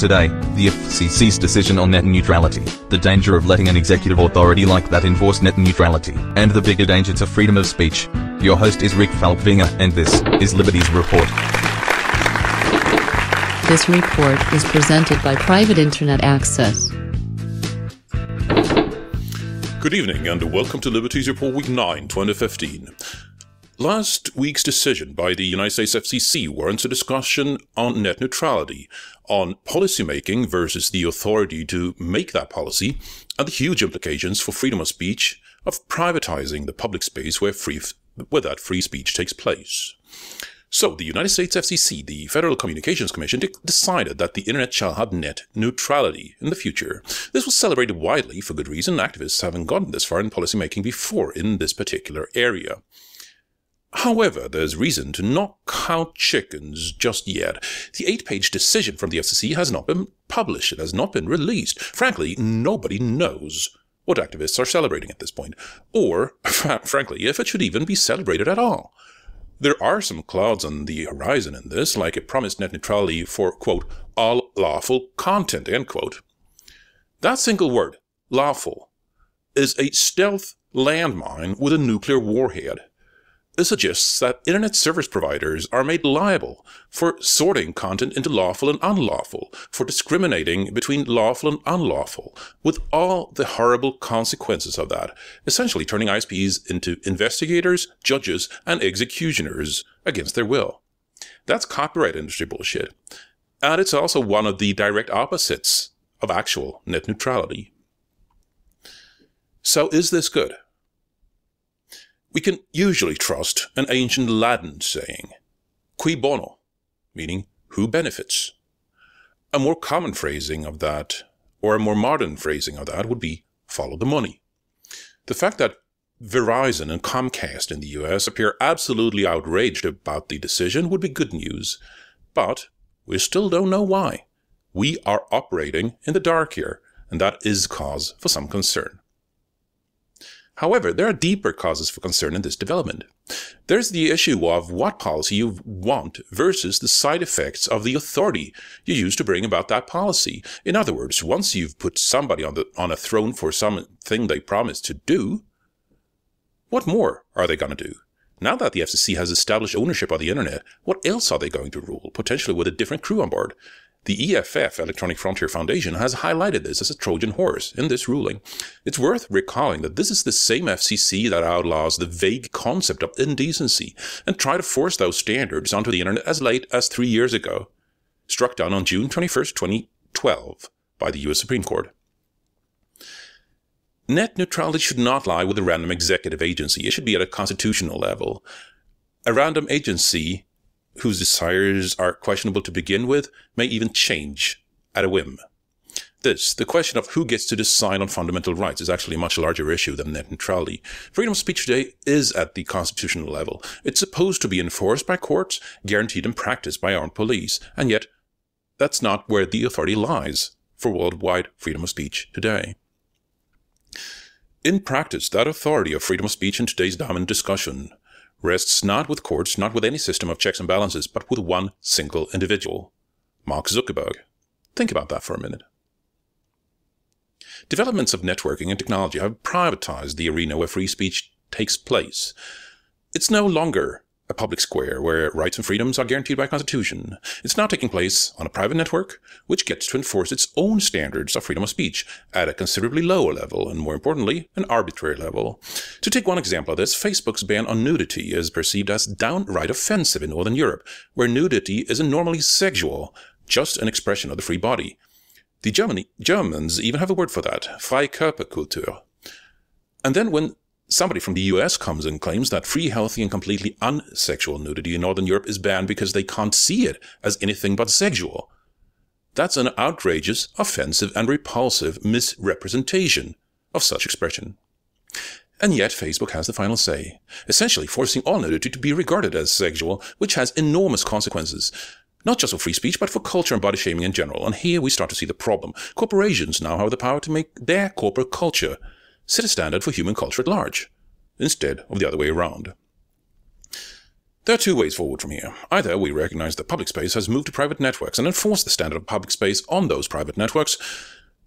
today, the FCC's decision on net neutrality, the danger of letting an executive authority like that enforce net neutrality, and the bigger danger to freedom of speech. Your host is Rick Falkvinger, and this is Liberties Report. This report is presented by Private Internet Access. Good evening and welcome to Liberties Report Week 9, 2015. Last week's decision by the United States FCC warrants a discussion on net neutrality, on policymaking versus the authority to make that policy, and the huge implications for freedom of speech of privatizing the public space where that free speech takes place. So, the United States FCC, the Federal Communications Commission, decided that the Internet shall have net neutrality in the future. This was celebrated widely for good reason. Activists haven't gotten this far in policymaking before in this particular area. However, there's reason to not count chickens just yet. The 8-page decision from the FCC has not been published. It has not been released. Frankly, nobody knows what activists are celebrating at this point, or, frankly, if it should even be celebrated at all. There are some clouds on the horizon in this, like a promised net neutrality for, quote, all lawful content, end quote. That single word, lawful, is a stealth landmine with a nuclear warhead. It suggests that Internet service providers are made liable for sorting content into lawful and unlawful, for discriminating between lawful and unlawful, with all the horrible consequences of that, essentially turning ISPs into investigators, judges, and executioners against their will. That's copyright industry bullshit. And it's also one of the direct opposites of actual net neutrality. So is this good? We can usually trust an ancient Latin saying, cui bono, meaning who benefits. A more common phrasing of that, or a more modern phrasing of that, would be follow the money. The fact that Verizon and Comcast in the US appear absolutely outraged about the decision would be good news, but we still don't know why. We are operating in the dark here, and that is cause for some concern. However, there are deeper causes for concern in this development. There's the issue of what policy you want versus the side effects of the authority you use to bring about that policy. In other words, once you've put somebody on a throne for something they promised to do, what more are they going to do? Now that the FCC has established ownership of the Internet, what else are they going to rule, potentially with a different crew on board? The EFF, Electronic Frontier Foundation, has highlighted this as a Trojan horse in this ruling. It's worth recalling that this is the same FCC that outlaws the vague concept of indecency and tried to force those standards onto the Internet as late as 3 years ago, struck down on June 21st, 2012 by the US Supreme Court. Net neutrality should not lie with a random executive agency. It should be at a constitutional level. A random agency whose desires are questionable to begin with, may even change at a whim. The question of who gets to decide on fundamental rights, is actually a much larger issue than net neutrality. Freedom of speech today is at the constitutional level. It's supposed to be enforced by courts, guaranteed in practice by armed police, and yet that's not where the authority lies for worldwide freedom of speech today. In practice, that authority of freedom of speech in today's dominant discussion rests not with courts, not with any system of checks and balances, but with one single individual, Mark Zuckerberg. Think about that for a minute. Developments of networking and technology have privatized the arena where free speech takes place. It's no longer a public square where rights and freedoms are guaranteed by Constitution. It's now taking place on a private network, which gets to enforce its own standards of freedom of speech at a considerably lower level, and more importantly, an arbitrary level. To take one example of this, Facebook's ban on nudity is perceived as downright offensive in Northern Europe, where nudity isn't normally sexual, just an expression of the free body. The Germans even have a word for that, Freikörperkultur. And then when somebody from the US comes and claims that free, healthy, and completely unsexual nudity in Northern Europe is banned because they can't see it as anything but sexual. That's an outrageous, offensive, and repulsive misrepresentation of such expression. And yet Facebook has the final say, essentially forcing all nudity to be regarded as sexual, which has enormous consequences, not just for free speech, but for culture and body shaming in general. And here we start to see the problem. Corporations now have the power to make their corporate culture set a standard for human culture at large, instead of the other way around. There are two ways forward from here. Either we recognize that public space has moved to private networks and enforce the standard of public space on those private networks,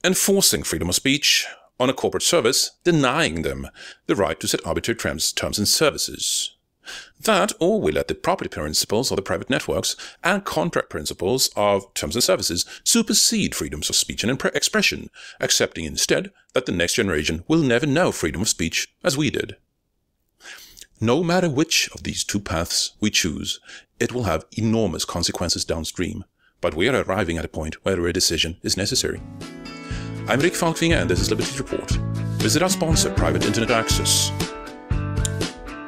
enforcing freedom of speech on a corporate service, denying them the right to set arbitrary terms and services. That, or we let the property principles of the private networks and contract principles of terms and services supersede freedoms of speech and expression, accepting instead that the next generation will never know freedom of speech as we did. No matter which of these two paths we choose, it will have enormous consequences downstream, but we are arriving at a point where a decision is necessary. I'm Rick Falkfinger and this is Liberties Report. Visit our sponsor, Private Internet Access.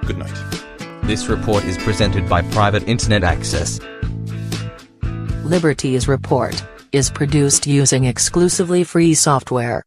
Good night. This report is presented by Private Internet Access. Liberties Report is produced using exclusively free software.